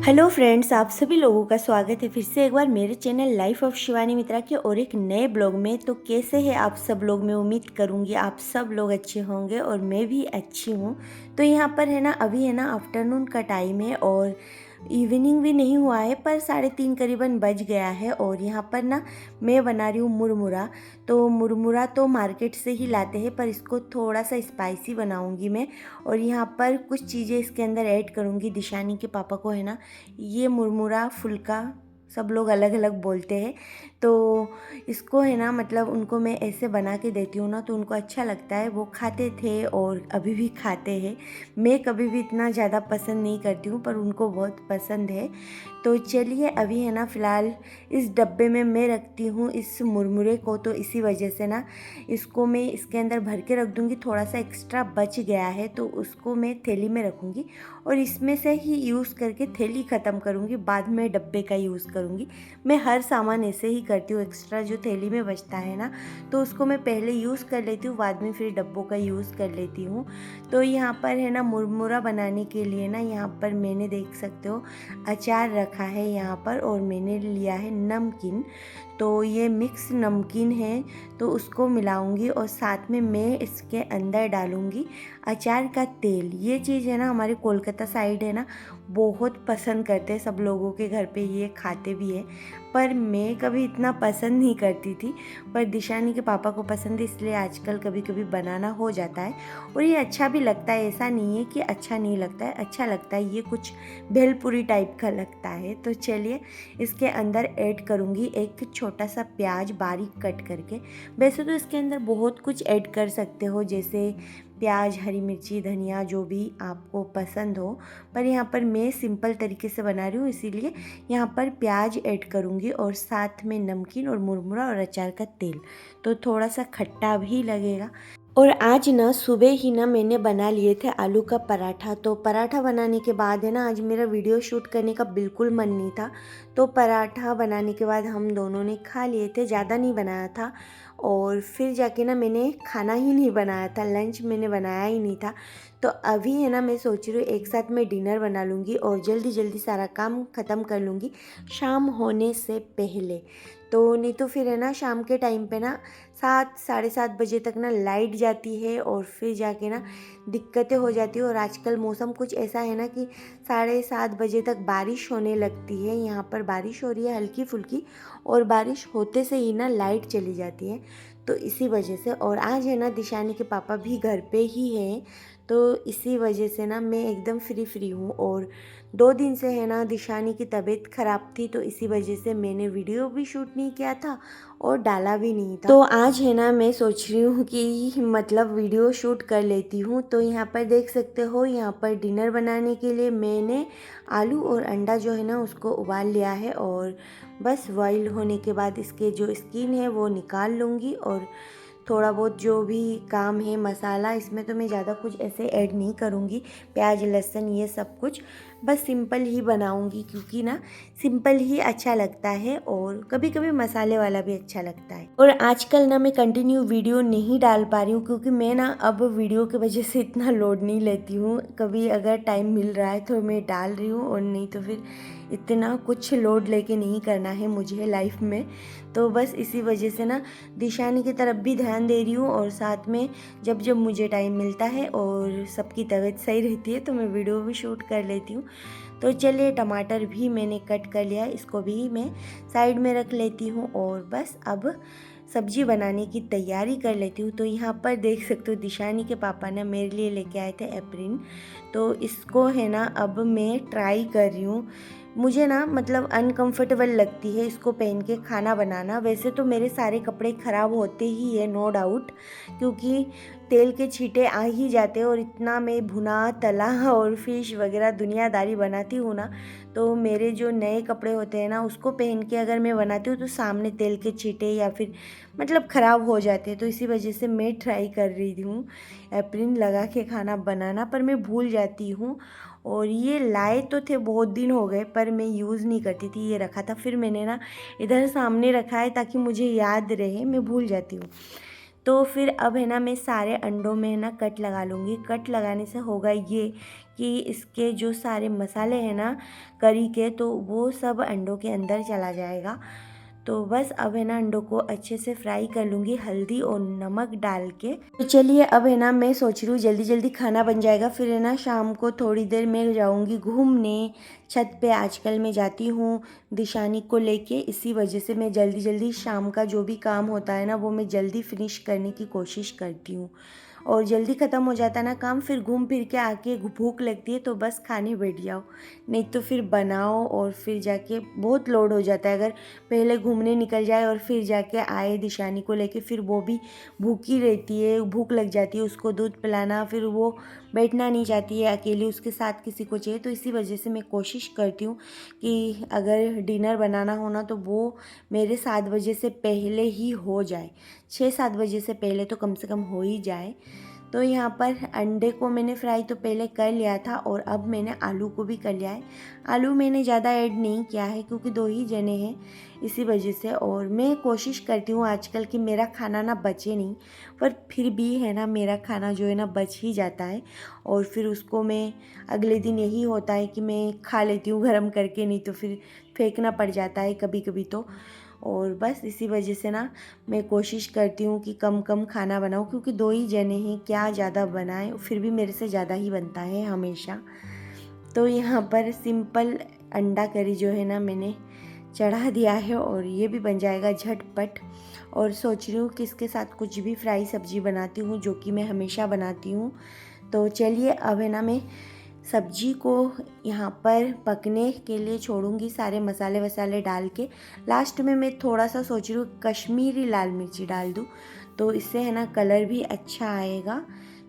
Hello friends, आप सभी लोगों का स्वागत है फिर से एक बार मेरे चैनल लाइफ ऑफ शिवानी मित्रा के और एक नए ब्लॉग में। तो कैसे हैं आप सब लोग? मैं उम्मीद करूंगी आप सब लोग अच्छे होंगे और मैं भी अच्छी हूँ। तो यहाँ पर है ना, अभी है ना आफ्टरनून का टाइम है और इवनिंग भी नहीं हुआ है, पर 3:30 करीबन बज गया है। और यहाँ पर ना मैं बना रही हूँ मुरमुरा। तो मुरमुरा तो मार्केट से ही लाते हैं, पर इसको थोड़ा सा स्पाइसी बनाऊँगी मैं। और यहाँ पर कुछ चीज़ें इसके अंदर ऐड करूँगी। दिशानी के पापा को है ना ये मुरमुरा फुल्का सब लोग अलग अलग बोलते हैं। तो इसको है ना, मतलब उनको मैं ऐसे बना के देती हूँ ना तो उनको अच्छा लगता है, वो खाते थे और अभी भी खाते हैं। मैं कभी भी इतना ज़्यादा पसंद नहीं करती हूँ, पर उनको बहुत पसंद है। तो चलिए, अभी है ना फ़िलहाल इस डब्बे में मैं रखती हूँ इस मुरमुरे को। तो इसी वजह से ना इसको मैं इसके अंदर भर के रख दूँगी। थोड़ा सा एक्स्ट्रा बच गया है तो उसको मैं थैली में रखूँगी और इसमें से ही यूज़ करके थैली ख़त्म करूँगी, बाद में डब्बे का यूज़ करूँगी। मैं हर सामान ऐसे ही करती हूँ। एक्स्ट्रा जो थैली में बचता है ना तो उसको मैं पहले यूज़ कर लेती हूँ, बाद में फिर डब्बों का यूज़ कर लेती हूँ। तो यहाँ पर है ना मुरमुरा बनाने के लिए ना, यहाँ पर मैंने देख सकते हो अचार रखा है यहाँ पर, और मैंने लिया है नमकीन। तो ये मिक्स नमकीन है तो उसको मिलाऊंगी और साथ में मैं इसके अंदर डालूंगी अचार का तेल। ये चीज़ है ना हमारे कोलकाता साइड है ना बहुत पसंद करते हैं, सब लोगों के घर पे ये खाते भी है, पर मैं कभी इतना पसंद नहीं करती थी। पर दिशानी के पापा को पसंद है, इसलिए आजकल कभी कभी बनाना हो जाता है। और ये अच्छा भी लगता है, ऐसा नहीं है कि अच्छा नहीं लगता है, अच्छा लगता है। ये कुछ भेलपुरी टाइप का लगता है। तो चलिए इसके अंदर ऐड करूँगी एक छोटा सा प्याज बारीक कट करके। वैसे तो इसके अंदर बहुत कुछ ऐड कर सकते हो, जैसे प्याज, हरी मिर्ची, धनिया, जो भी आपको पसंद हो, पर यहाँ पर मैं सिंपल तरीके से बना रही हूँ, इसीलिए यहाँ पर प्याज ऐड करूँगी और साथ में नमकीन और मुरमुरा और अचार का तेल। तो थोड़ा सा खट्टा भी लगेगा। और आज ना सुबह ही ना मैंने बना लिए थे आलू का पराठा। तो पराठा बनाने के बाद है ना, आज मेरा वीडियो शूट करने का बिल्कुल मन नहीं था। तो पराठा बनाने के बाद हम दोनों ने खा लिए थे, ज़्यादा नहीं बनाया था। और फिर जाके ना मैंने खाना ही नहीं बनाया था, लंच मैंने बनाया ही नहीं था। तो अभी है ना मैं सोच रही हूँ एक साथ में डिनर बना लूँगी और जल्दी जल्दी सारा काम ख़त्म कर लूँगी शाम होने से पहले। तो नहीं तो फिर है ना शाम के टाइम पे ना 7-7:30 बजे तक ना लाइट जाती है और फिर जाके ना दिक्कतें हो जाती है। और आजकल मौसम कुछ ऐसा है ना कि 7:30 बजे तक बारिश होने लगती है। यहाँ पर बारिश हो रही है हल्की फुल्की, और बारिश होते से ही ना लाइट चली जाती है। तो इसी वजह से, और आज है ना दिशानी के पापा भी घर पे ही हैं, तो इसी वजह से ना मैं एकदम फ्री हूँ। और 2 दिन से है ना दिशानी की तबीयत ख़राब थी, तो इसी वजह से मैंने वीडियो भी शूट नहीं किया था और डाला भी नहीं था। तो आज है ना मैं सोच रही हूँ कि मतलब वीडियो शूट कर लेती हूँ। तो यहाँ पर देख सकते हो, यहाँ पर डिनर बनाने के लिए मैंने आलू और अंडा जो है ना उसको उबाल लिया है, और बस बॉईल होने के बाद इसके जो स्किन है वो निकाल लूँगी। और थोड़ा बहुत जो भी काम है मसाला, इसमें तो मैं ज़्यादा कुछ ऐसे ऐड नहीं करूँगी, प्याज लहसुन ये सब कुछ बस सिंपल ही बनाऊँगी, क्योंकि ना सिंपल ही अच्छा लगता है और कभी कभी मसाले वाला भी अच्छा लगता है। और आजकल ना मैं कंटिन्यू वीडियो नहीं डाल पा रही हूँ, क्योंकि मैं ना अब वीडियो की वजह से इतना लोड नहीं लेती हूँ। कभी अगर टाइम मिल रहा है तो मैं डाल रही हूँ, और नहीं तो फिर इतना कुछ लोड लेके नहीं करना है मुझे लाइफ में। तो बस इसी वजह से ना दिशानी की तरफ भी ध्यान दे रही हूँ, और साथ में जब जब मुझे टाइम मिलता है और सबकी तबीयत सही रहती है तो मैं वीडियो भी शूट कर लेती हूँ। तो चलिए, टमाटर भी मैंने कट कर लिया, इसको भी मैं साइड में रख लेती हूँ और बस अब सब्जी बनाने की तैयारी कर लेती हूँ। तो यहाँ पर देख सकते हो दिशानी के पापा ने मेरे लिए लेके आए थे एप्रिन। तो इसको है ना अब मैं ट्राई कर रही हूँ। मुझे ना मतलब अनकंफर्टेबल लगती है इसको पहन के खाना बनाना। वैसे तो मेरे सारे कपड़े ख़राब होते ही है, नो डाउट, क्योंकि तेल के छींटे आ ही जाते हैं। और इतना मैं भुना तला और फिश वगैरह दुनियादारी बनाती हूँ ना, तो मेरे जो नए कपड़े होते हैं ना उसको पहन के अगर मैं बनाती हूँ तो सामने तेल के छींटे या फिर मतलब ख़राब हो जाते हैं। तो इसी वजह से मैं ट्राई कर रही हूँ एप्रिन लगा के खाना बनाना, पर मैं भूल जाती हूँ। और ये लाए तो थे, बहुत दिन हो गए, पर मैं यूज़ नहीं करती थी। ये रखा था, फिर मैंने ना इधर सामने रखा है ताकि मुझे याद रहे, मैं भूल जाती हूँ। तो फिर अब है ना मैं सारे अंडों में है ना कट लगा लूँगी। कट लगाने से होगा ये कि इसके जो सारे मसाले हैं ना करी के, तो वो सब अंडों के अंदर चला जाएगा। तो बस अब है ना अंडों को अच्छे से फ्राई कर लूँगी हल्दी और नमक डाल के। तो चलिए अब है ना मैं सोच रही हूँ जल्दी जल्दी खाना बन जाएगा, फिर है ना शाम को थोड़ी देर में जाऊँगी घूमने छत पे। आजकल मैं जाती हूँ दिशानी को लेके, इसी वजह से मैं जल्दी जल्दी शाम का जो भी काम होता है ना वो मैं जल्दी फिनिश करने की कोशिश करती हूँ। और जल्दी ख़त्म हो जाता है ना काम, फिर घूम फिर के आके भूख लगती है तो बस खाने बैठ जाओ। नहीं तो फिर बनाओ और फिर जाके बहुत लोड हो जाता है। अगर पहले घूमने निकल जाए और फिर जाके आए दिशानी को लेके, फिर वो भी भूखी रहती है, भूख लग जाती है, उसको दूध पिलाना, फिर वो बैठना नहीं चाहती है अकेली, उसके साथ किसी को चाहिए। तो इसी वजह से मैं कोशिश करती हूँ कि अगर डिनर बनाना हो ना तो वो मेरे 7 बजे से पहले ही हो जाए, 6-7 बजे से पहले तो कम से कम हो ही जाए। तो यहाँ पर अंडे को मैंने फ्राई तो पहले कर लिया था और अब मैंने आलू को भी कर लिया है। आलू मैंने ज़्यादा ऐड नहीं किया है क्योंकि 2 ही जने हैं, इसी वजह से। और मैं कोशिश करती हूँ आजकल कि मेरा खाना ना बचे नहीं, पर फिर भी है ना मेरा खाना जो है ना बच ही जाता है। और फिर उसको मैं अगले दिन यही होता है कि मैं खा लेती हूँ गर्म करके, नहीं तो फिर फेंकना पड़ जाता है कभी कभी तो। और बस इसी वजह से ना मैं कोशिश करती हूँ कि कम कम खाना बनाऊँ, क्योंकि 2 ही जने हैं, क्या ज़्यादा बनाएं, फिर भी मेरे से ज़्यादा ही बनता है हमेशा। तो यहाँ पर सिंपल अंडा करी जो है ना मैंने चढ़ा दिया है और ये भी बन जाएगा झटपट। और सोच रही हूँ कि इसके साथ कुछ भी फ्राई सब्जी बनाती हूँ, जो कि मैं हमेशा बनाती हूँ। तो चलिए अब है ना मैं सब्जी को यहाँ पर पकने के लिए छोड़ूंगी, सारे मसाले वसाले डाल के। लास्ट में मैं थोड़ा सा सोच रही हूँ कश्मीरी लाल मिर्ची डाल दूँ, तो इससे है ना कलर भी अच्छा आएगा,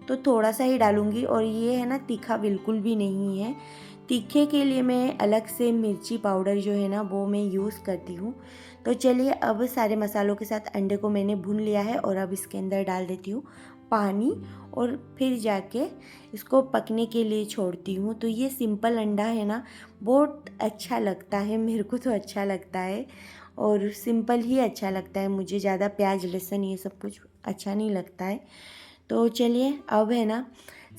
तो थोड़ा सा ही डालूंगी। और ये है ना तीखा बिल्कुल भी नहीं है। तीखे के लिए मैं अलग से मिर्ची पाउडर जो है ना वो मैं यूज़ करती हूँ। तो चलिए अब सारे मसालों के साथ अंडे को मैंने भून लिया है और अब इसके अंदर डाल देती हूँ पानी और फिर जाके इसको पकने के लिए छोड़ती हूँ। तो ये सिंपल अंडा है ना बहुत अच्छा लगता है, मेरे को तो अच्छा लगता है और सिंपल ही अच्छा लगता है मुझे, ज़्यादा प्याज लहसुन ये सब कुछ अच्छा नहीं लगता है। तो चलिए अब है ना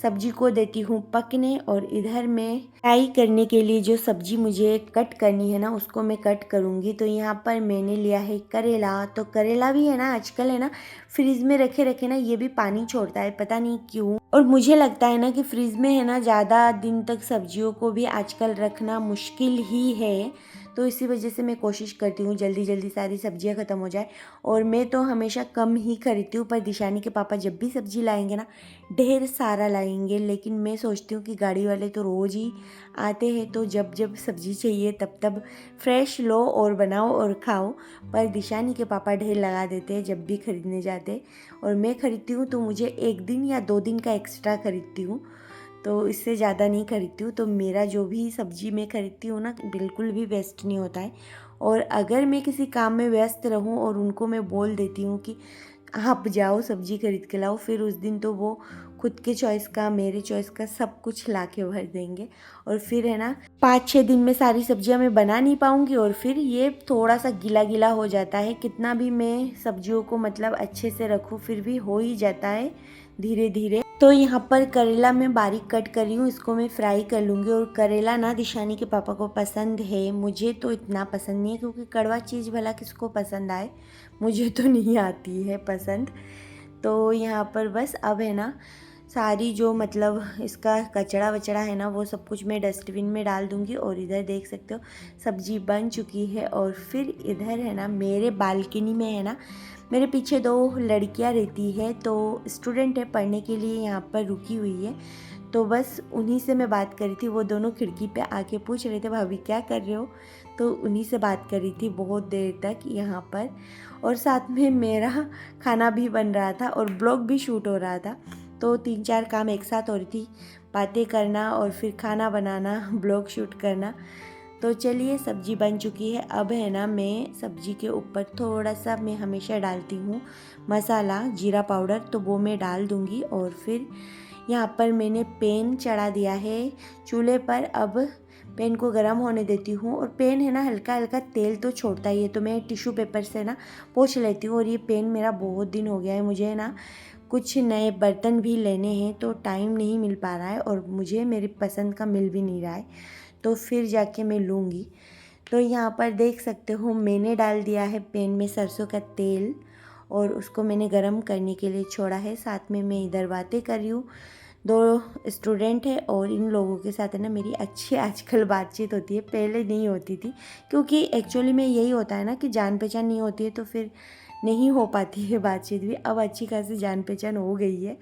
सब्जी को देती हूँ पकने, और इधर मैं फ्राई करने के लिए जो सब्जी मुझे कट करनी है ना उसको मैं कट करूँगी। तो यहाँ पर मैंने लिया है करेला। तो करेला भी है ना आजकल है ना फ्रिज में रखे रखे ना ये भी पानी छोड़ता है, पता नहीं क्यों। और मुझे लगता है ना कि फ्रिज में है ना ज़्यादा दिन तक सब्जियों को भी आजकल रखना मुश्किल ही है। तो इसी वजह से मैं कोशिश करती हूँ जल्दी जल्दी सारी सब्जियाँ ख़त्म हो जाए। और मैं तो हमेशा कम ही खरीदती हूँ, पर दिशानी के पापा जब भी सब्जी लाएंगे ना ढेर सारा लाएंगे। लेकिन मैं सोचती हूँ कि गाड़ी वाले तो रोज़ ही आते हैं, तो जब जब सब्जी चाहिए तब तब फ्रेश लो और बनाओ और खाओ। पर दिशानी के पापा ढेर लगा देते हैं जब भी खरीदने जाते, और मैं खरीदती हूँ तो मुझे 1 दिन या 2 दिन का एक्स्ट्रा खरीदती हूँ, तो इससे ज़्यादा नहीं खरीदती हूँ। तो मेरा जो भी सब्ज़ी मैं खरीदती हूँ ना बिल्कुल भी वेस्ट नहीं होता है। और अगर मैं किसी काम में व्यस्त रहूँ और उनको मैं बोल देती हूँ कि आप जाओ सब्ज़ी खरीद के लाओ, फिर उस दिन तो वो खुद के चॉइस का मेरे चॉइस का सब कुछ ला के भर देंगे। और फिर है ना 5-6 दिन में सारी सब्जियां मैं बना नहीं पाऊँगी, और फिर ये थोड़ा सा गीला गीला हो जाता है। कितना भी मैं सब्जियों को मतलब अच्छे से रखूँ फिर भी हो ही जाता है धीरे धीरे। तो यहाँ पर करेला मैं बारीक कट कर रही हूँ, इसको मैं फ्राई कर लूँगी। और करेला ना दिशानी के पापा को पसंद है, मुझे तो इतना पसंद नहीं है, क्योंकि कड़वा चीज़ भला किसको पसंद आए, मुझे तो नहीं आती है पसंद। तो यहाँ पर बस अब है ना सारी जो मतलब इसका कचड़ा वचड़ा है ना वो सब कुछ मैं डस्टबिन में डाल दूँगी। और इधर देख सकते हो सब्जी बन चुकी है। और फिर इधर है ना मेरे बालकनी में है ना मेरे पीछे 2 लड़कियां रहती है, तो स्टूडेंट है, पढ़ने के लिए यहाँ पर रुकी हुई है। तो बस उन्हीं से मैं बात करी थी, वो दोनों खिड़की पे आके पूछ रहे थे भाभी क्या कर रहे हो, तो उन्हीं से बात करी थी बहुत देर तक यहाँ पर। और साथ में मेरा खाना भी बन रहा था और ब्लॉग भी शूट हो रहा था, तो 3-4 काम एक साथ हो रही थी, बातें करना और फिर खाना बनाना, ब्लॉग शूट करना। तो चलिए सब्जी बन चुकी है। अब है ना मैं सब्जी के ऊपर थोड़ा सा, मैं हमेशा डालती हूँ मसाला जीरा पाउडर, तो वो मैं डाल दूँगी। और फिर यहाँ पर मैंने पैन चढ़ा दिया है चूल्हे पर। अब पैन को गर्म होने देती हूँ। और पैन है ना हल्का हल्का तेल तो छोड़ता ही है, तो मैं टिश्यू पेपर से ना पोंछ लेती हूँ। और ये पैन मेरा बहुत दिन हो गया है, मुझे ना कुछ नए बर्तन भी लेने हैं तो टाइम नहीं मिल पा रहा है, और मुझे मेरी पसंद का मिल भी नहीं रहा है, तो फिर जाके मैं लूँगी। तो यहाँ पर देख सकते हो मैंने डाल दिया है पैन में सरसों का तेल, और उसको मैंने गरम करने के लिए छोड़ा है। साथ में मैं इधर बातें कर रही हूँ, 2 स्टूडेंट है, और इन लोगों के साथ है ना मेरी अच्छी आजकल बातचीत होती है, पहले नहीं होती थी, क्योंकि एक्चुअली में यही होता है ना कि जान पहचान नहीं होती है तो फिर नहीं हो पाती है बातचीत भी। अब अच्छी खासी जान पहचान हो गई है।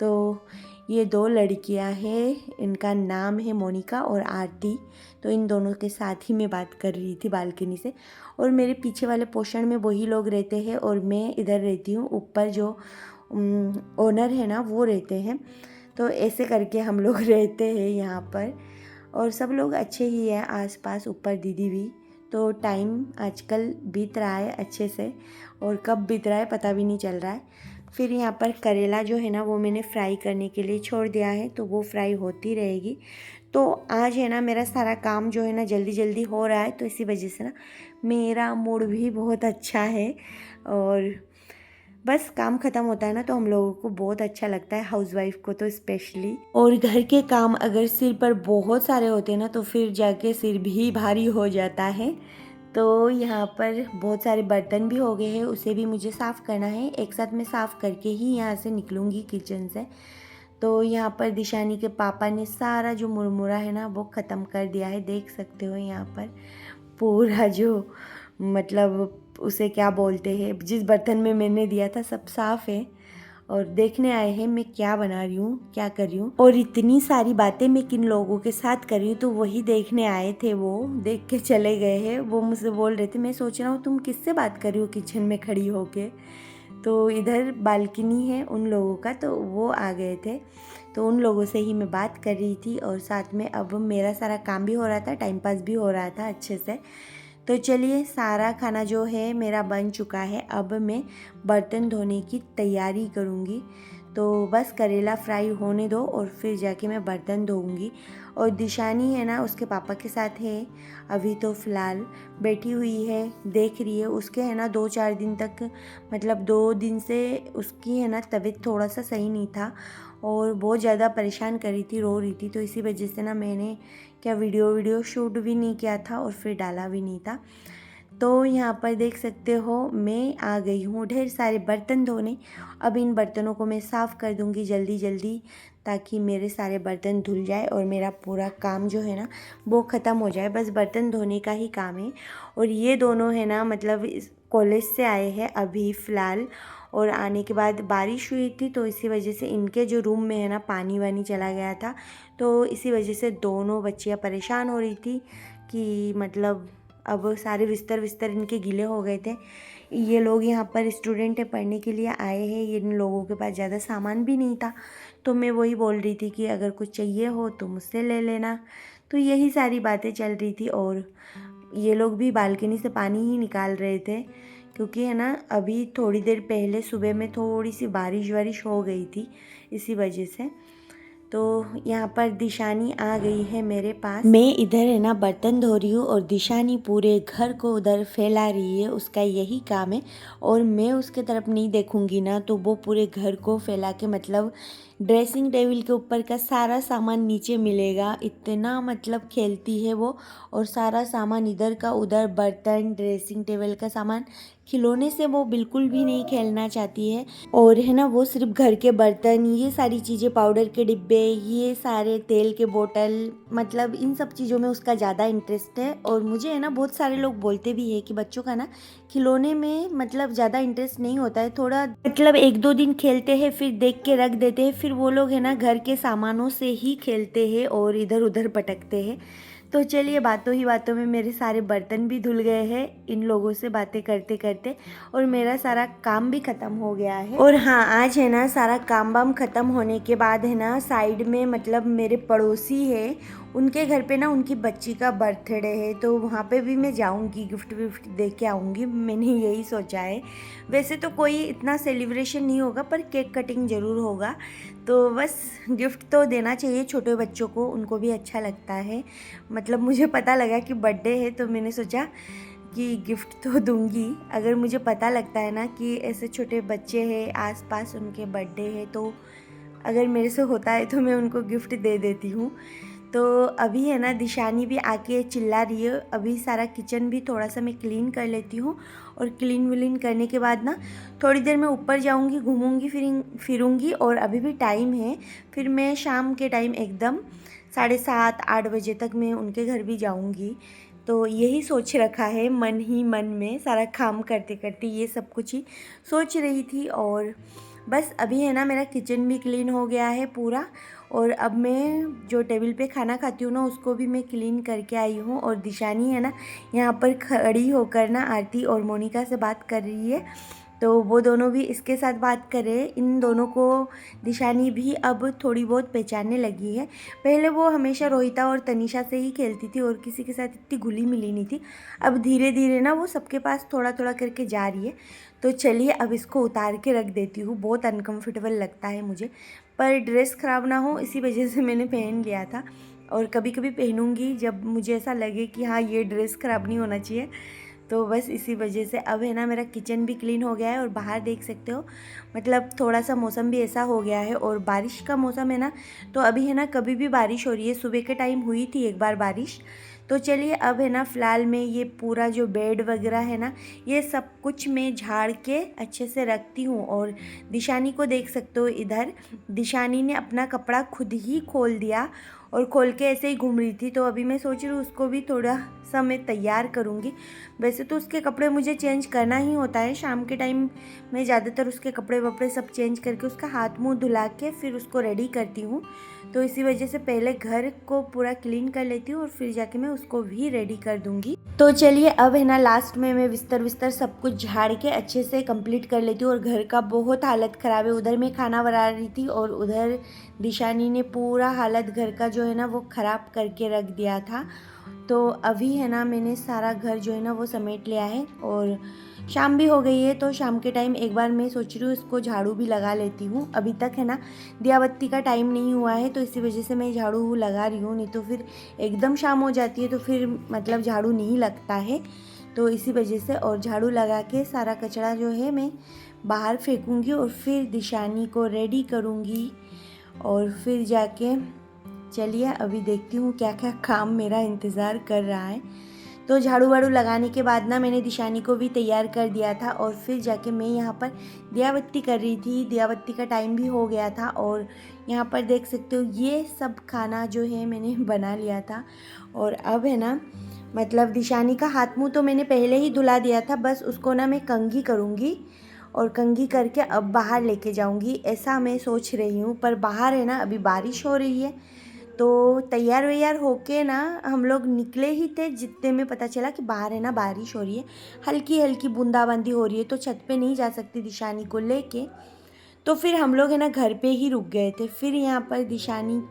तो ये 2 लड़कियां हैं, इनका नाम है मोनिका और आरती। तो इन दोनों के साथ ही मैं बात कर रही थी बालकनी से। और मेरे पीछे वाले पोर्शन में वही लोग रहते हैं, और मैं इधर रहती हूँ, ऊपर जो ओनर है ना वो रहते हैं। तो ऐसे करके हम लोग रहते हैं यहाँ पर, और सब लोग अच्छे ही हैं आसपास, ऊपर दीदी भी। तो टाइम आजकल बीत रहा है अच्छे से, और कब बीत रहा है पता भी नहीं चल रहा है। फिर यहाँ पर करेला जो है ना वो मैंने फ्राई करने के लिए छोड़ दिया है, तो वो फ्राई होती रहेगी। तो आज है ना मेरा सारा काम जो है ना जल्दी जल्दी हो रहा है, तो इसी वजह से ना मेरा मूड भी बहुत अच्छा है। और बस काम ख़त्म होता है ना तो हम लोगों को बहुत अच्छा लगता है, हाउसवाइफ को तो स्पेशली। और घर के काम अगर सिर पर बहुत सारे होते हैं ना तो फिर जाके सिर भी भारी हो जाता है। तो यहाँ पर बहुत सारे बर्तन भी हो गए हैं, उसे भी मुझे साफ़ करना है। एक साथ मैं साफ़ करके ही यहाँ से निकलूँगी किचन से। तो यहाँ पर दिशानी के पापा ने सारा जो मुरमुरा है ना वो ख़त्म कर दिया है, देख सकते हो यहाँ पर पूरा जो मतलब उसे क्या बोलते हैं, जिस बर्तन में मैंने दिया था सब साफ़ है। और देखने आए हैं मैं क्या बना रही हूँ, क्या कर रही हूँ, और इतनी सारी बातें मैं किन लोगों के साथ कर रही हूँ, तो वही देखने आए थे। वो देख के चले गए हैं। वो मुझसे बोल रहे थे, मैं सोच रहा हूँ तुम किससे बात कर रही हो किचन में खड़ी होके। तो इधर बालकनी है उन लोगों का, तो वो आ गए थे, तो उन लोगों से ही मैं बात कर रही थी। और साथ में अब मेरा सारा काम भी हो रहा था, टाइम पास भी हो रहा था अच्छे से। तो चलिए, सारा खाना जो है मेरा बन चुका है, अब मैं बर्तन धोने की तैयारी करूँगी। तो बस करेला फ्राई होने दो और फिर जाके मैं बर्तन धोऊंगी। और दिशानी है ना उसके पापा के साथ है, अभी तो फ़िलहाल बैठी हुई है, देख रही है। उसके है ना 2-4 दिन तक, मतलब 2 दिन से उसकी है ना तबीयत थोड़ा सा सही नहीं था, और बहुत ज़्यादा परेशान कर रही थी, रो रही थी। तो इसी वजह से ना मैंने क्या वीडियो शूट भी नहीं किया था और फिर डाला भी नहीं था। तो यहाँ पर देख सकते हो मैं आ गई हूँ ढेर सारे बर्तन धोने। अब इन बर्तनों को मैं साफ़ कर दूँगी जल्दी जल्दी, ताकि मेरे सारे बर्तन धुल जाए और मेरा पूरा काम जो है ना वो ख़त्म हो जाए। बस बर्तन धोने का ही काम है। और ये दोनों है ना मतलब कॉलेज से आए हैं अभी फ़िलहाल, और आने के बाद बारिश हुई थी, तो इसी वजह से इनके जो रूम में है ना पानी वानी चला गया था। तो इसी वजह से दोनों बच्चियाँ परेशान हो रही थी कि मतलब अब सारे बिस्तर इनके गीले हो गए थे। ये लोग यहाँ पर स्टूडेंट है, पढ़ने के लिए आए हैं, इन लोगों के पास ज़्यादा सामान भी नहीं था। तो मैं वही बोल रही थी कि अगर कुछ चाहिए हो तो मुझसे ले लेना। तो यही सारी बातें चल रही थी। और ये लोग भी बालकनी से पानी ही निकाल रहे थे, क्योंकि है ना अभी थोड़ी देर पहले सुबह में थोड़ी सी बारिश हो गई थी, इसी वजह से। तो यहाँ पर दिशानी आ गई है मेरे पास। मैं इधर है ना बर्तन धो रही हूँ और दिशानी पूरे घर को उधर फैला रही है, उसका यही काम है। और मैं उसके तरफ नहीं देखूंगी ना तो वो पूरे घर को फैला के, मतलब ड्रेसिंग टेबल के ऊपर का सारा सामान नीचे मिलेगा, इतना मतलब खेलती है वो। और सारा सामान इधर का उधर, बर्तन, ड्रेसिंग टेबल का सामान, खिलौने से वो बिल्कुल भी नहीं खेलना चाहती है। और है ना वो सिर्फ घर के बर्तन, ये सारी चीज़ें, पाउडर के डिब्बे, ये सारे तेल के बोतल, मतलब इन सब चीज़ों में उसका ज़्यादा इंटरेस्ट है। और मुझे है ना बहुत सारे लोग बोलते भी है कि बच्चों का ना खिलौने में मतलब ज़्यादा इंटरेस्ट नहीं होता है, थोड़ा मतलब 1-2 दिन खेलते हैं फिर देख के रख देते हैं, फिर वो लोग है ना घर के सामानों से ही खेलते हैं और इधर उधर पटकते हैं। तो चलिए, बातों ही बातों में मेरे सारे बर्तन भी धुल गए हैं इन लोगों से बातें करते करते, और मेरा सारा काम भी ख़त्म हो गया है। और हाँ, आज है ना सारा काम वाम ख़त्म होने के बाद है ना साइड में मतलब मेरे पड़ोसी है, उनके घर पे ना उनकी बच्ची का बर्थडे है, तो वहाँ पे भी मैं जाऊँगी, गिफ्ट विफ्ट दे के आऊँगी, मैंने यही सोचा है। वैसे तो कोई इतना सेलिब्रेशन नहीं होगा पर केक कटिंग ज़रूर होगा, तो बस गिफ्ट तो देना चाहिए छोटे बच्चों को, उनको भी अच्छा लगता है। मतलब मुझे पता लगा कि बर्थडे है तो मैंने सोचा कि गिफ्ट तो दूंगी। अगर मुझे पता लगता है ना कि ऐसे छोटे बच्चे हैं आसपास, उनके बर्थडे है, तो अगर मेरे से होता है तो मैं उनको गिफ्ट दे देती हूँ। तो अभी है ना दिशानी भी आके चिल्ला रही है। अभी सारा किचन भी थोड़ा सा मैं क्लीन कर लेती हूँ, और क्लीन विलीन करने के बाद ना थोड़ी देर मैं ऊपर जाऊँगी, घूमूंगी फिरूंगी, और अभी भी टाइम है। फिर मैं शाम के टाइम एकदम 7:30-8 बजे तक मैं उनके घर भी जाऊँगी। तो यही सोच रखा है मन ही मन में, सारा काम करते करते ये सब कुछ ही सोच रही थी। और बस अभी है ना मेरा किचन भी क्लीन हो गया है पूरा, और अब मैं जो टेबल पे खाना खाती हूँ ना उसको भी मैं क्लीन करके आई हूँ। और दिशानी है ना यहाँ पर खड़ी होकर ना आरती और मोनिका से बात कर रही है, तो वो दोनों भी इसके साथ बात कर रहे हैं। इन दोनों को दिशानी भी अब थोड़ी बहुत पहचानने लगी है। पहले वो हमेशा रोहिता और तनीषा से ही खेलती थी और किसी के साथ इतनी घुली मिली नहीं थी। अब धीरे धीरे ना वो सबके पास थोड़ा थोड़ा करके जा रही है। तो चलिए अब इसको उतार के रख देती हूँ, बहुत अनकम्फर्टेबल लगता है मुझे, पर ड्रेस ख़राब ना हो इसी वजह से मैंने पहन लिया था। और कभी कभी पहनूंगी जब मुझे ऐसा लगे कि हाँ ये ड्रेस ख़राब नहीं होना चाहिए, तो बस इसी वजह से। अब है ना मेरा किचन भी क्लीन हो गया है, और बाहर देख सकते हो मतलब थोड़ा सा मौसम भी ऐसा हो गया है, और बारिश का मौसम है ना, तो अभी है ना कभी भी बारिश हो रही है। सुबह के टाइम हुई थी एक बार बारिश। तो चलिए अब है ना फ़िलहाल मैं ये पूरा जो बेड वगैरह है ना ये सब कुछ मैं झाड़ के अच्छे से रखती हूँ। और दिशानी को देख सकते हो, इधर दिशानी ने अपना कपड़ा खुद ही खोल दिया और खोल के ऐसे ही घूम रही थी। तो अभी मैं सोच रही हूँ उसको भी थोड़ा सा मैं तैयार करूँगी। वैसे तो उसके कपड़े मुझे चेंज करना ही होता है शाम के टाइम, मैं ज़्यादातर उसके कपड़े वपड़े सब चेंज करके उसका हाथ मुंह धुला के फिर उसको रेडी करती हूँ। तो इसी वजह से पहले घर को पूरा क्लीन कर लेती हूँ और फिर जाके मैं उसको भी रेडी कर दूँगी। तो चलिए अब है ना लास्ट में मैं बिस्तर सब कुछ झाड़ के अच्छे से कंप्लीट कर लेती हूँ। और घर का बहुत हालत ख़राब है, उधर मैं खाना बना रही थी और उधर दिशानी ने पूरा हालत घर का जो है ना वो ख़राब करके रख दिया था। तो अभी है ना मैंने सारा घर जो है ना वो समेट लिया है, और शाम भी हो गई है। तो शाम के टाइम एक बार मैं सोच रही हूँ इसको झाड़ू भी लगा लेती हूँ। अभी तक है ना दिया बत्ती का टाइम नहीं हुआ है, तो इसी वजह से मैं झाड़ू लगा रही हूँ, नहीं तो फिर एकदम शाम हो जाती है तो फिर मतलब झाड़ू नहीं लगता है। तो इसी वजह से और झाड़ू लगा के सारा कचरा जो है मैं बाहर फेंकूँगी, और फिर दिशानी को रेडी करूँगी। और फिर जाके चलिए अभी देखती हूँ क्या क्या काम मेरा इंतज़ार कर रहा है। तो झाड़ू वाड़ू लगाने के बाद ना मैंने दिशानी को भी तैयार कर दिया था, और फिर जाके मैं यहाँ पर दिया बत्ती कर रही थी। दिया बत्ती का टाइम भी हो गया था, और यहाँ पर देख सकते हो ये सब खाना जो है मैंने बना लिया था। और अब है ना मतलब दिशानी का हाथ मुँह तो मैंने पहले ही धुला दिया था, बस उसको ना मैं कंघी करूँगी, और कंघी करके अब बाहर लेके जाऊँगी ऐसा मैं सोच रही हूँ। पर बाहर है ना अभी बारिश हो रही है, तो तैयार वैयार होके ना हम लोग निकले ही थे, जितने में पता चला कि बाहर है ना बारिश हो रही है, हल्की हल्की बूंदाबांदी हो रही है। तो छत पे नहीं जा सकती दिशानी को लेके, तो फिर हम लोग है ना घर पे ही रुक गए थे। फिर यहाँ पर दिशानी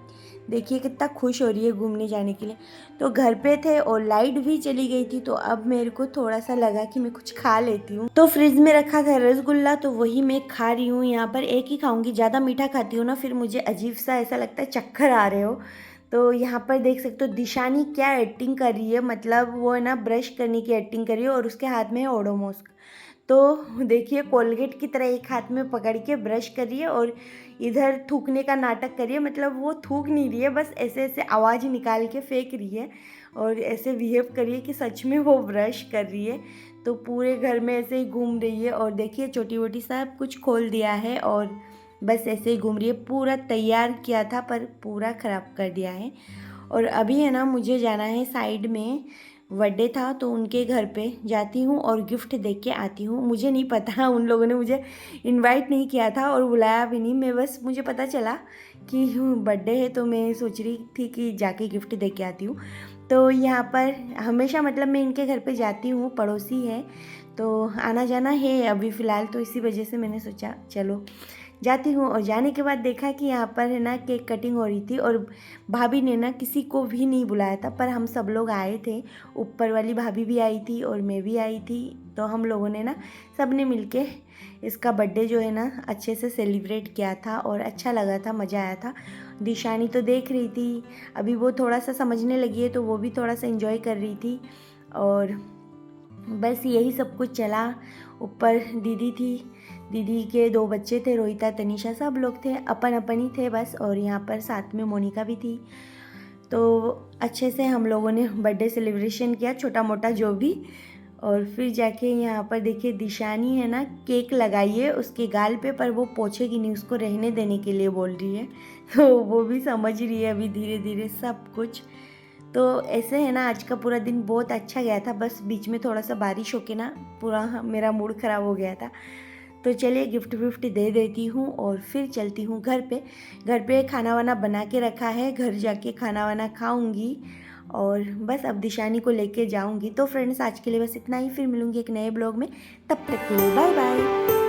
देखिए कितना खुश हो रही है घूमने जाने के लिए। तो घर पे थे और लाइट भी चली गई थी, तो अब मेरे को थोड़ा सा लगा कि मैं कुछ खा लेती हूँ। तो फ्रिज में रखा था रसगुल्ला, तो वही मैं खा रही हूँ। यहाँ पर एक ही खाऊंगी, ज़्यादा मीठा खाती हूँ ना फिर मुझे अजीब सा ऐसा लगता है चक्कर आ रहे हो। तो यहाँ पर देख सकते हो दिशानी क्या एक्टिंग कर रही है, मतलब वो है ना ब्रश करने की एक्टिंग कर रही है, और उसके हाथ में है ओडोमॉस। तो देखिए कोलगेट की तरह एक हाथ में पकड़ के ब्रश कर रही है, और इधर थूकने का नाटक कर रही है। मतलब वो थूक नहीं रही है, बस ऐसे ऐसे आवाज़ निकाल के फेंक रही है, और ऐसे बिहेव कर रही है कि सच में वो ब्रश कर रही है। तो पूरे घर में ऐसे ही घूम रही है, और देखिए छोटी वोटी सब कुछ खोल दिया है, और बस ऐसे ही घूम रही है। पूरा तैयार किया था पर पूरा ख़राब कर दिया है। और अभी है ना मुझे जाना है साइड में, बर्थडे था तो उनके घर पे जाती हूँ और गिफ्ट दे के आती हूँ। मुझे नहीं पता, उन लोगों ने मुझे इनवाइट नहीं किया था और बुलाया भी नहीं। मैं बस मुझे पता चला कि बर्थडे है, तो मैं सोच रही थी कि जाके गिफ्ट दे के आती हूँ। तो यहाँ पर हमेशा मतलब मैं इनके घर पे जाती हूँ, पड़ोसी है तो आना जाना है अभी फ़िलहाल, तो इसी वजह से मैंने सोचा चलो जाती हूँ और जाने के बाद देखा कि यहाँ पर है ना केक कटिंग हो रही थी और भाभी ने ना किसी को भी नहीं बुलाया था, पर हम सब लोग आए थे। ऊपर वाली भाभी भी आई थी और मैं भी आई थी, तो हम लोगों ने ना सब ने मिल के इसका बर्थडे जो है ना अच्छे से सेलिब्रेट किया था और अच्छा लगा था, मज़ा आया था। दिशानी तो देख रही थी, अभी वो थोड़ा सा समझने लगी है तो वो भी थोड़ा सा एंजॉय कर रही थी और बस यही सब कुछ चला। ऊपर दीदी थी, दीदी के 2 बच्चे थे, रोहिता तनीषा, सब लोग थे, अपन अपन ही थे बस। और यहाँ पर साथ में मोनिका भी थी। तो अच्छे से हम लोगों ने बर्थडे सेलिब्रेशन किया, छोटा मोटा जो भी। और फिर जाके यहाँ पर देखिए दिशानी है ना केक लगाई है उसके गाल पे, पर वो पोछेगी नहीं, उसको रहने देने के लिए बोल रही है। तो वो भी समझ रही है अभी धीरे धीरे सब कुछ। तो ऐसे है ना आज का पूरा दिन बहुत अच्छा गया था, बस बीच में थोड़ा सा बारिश होके ना पूरा मेरा मूड ख़राब हो गया था। तो चलिए गिफ्ट विफ्ट दे देती हूँ और फिर चलती हूँ घर पे। घर पे खाना वाना बना के रखा है, घर जाके खाना वाना खाऊंगी और बस अब दिशानी को लेके जाऊंगी। तो फ्रेंड्स आज के लिए बस इतना ही, फिर मिलूंगी एक नए ब्लॉग में, तब तक के लिए बाय बाय।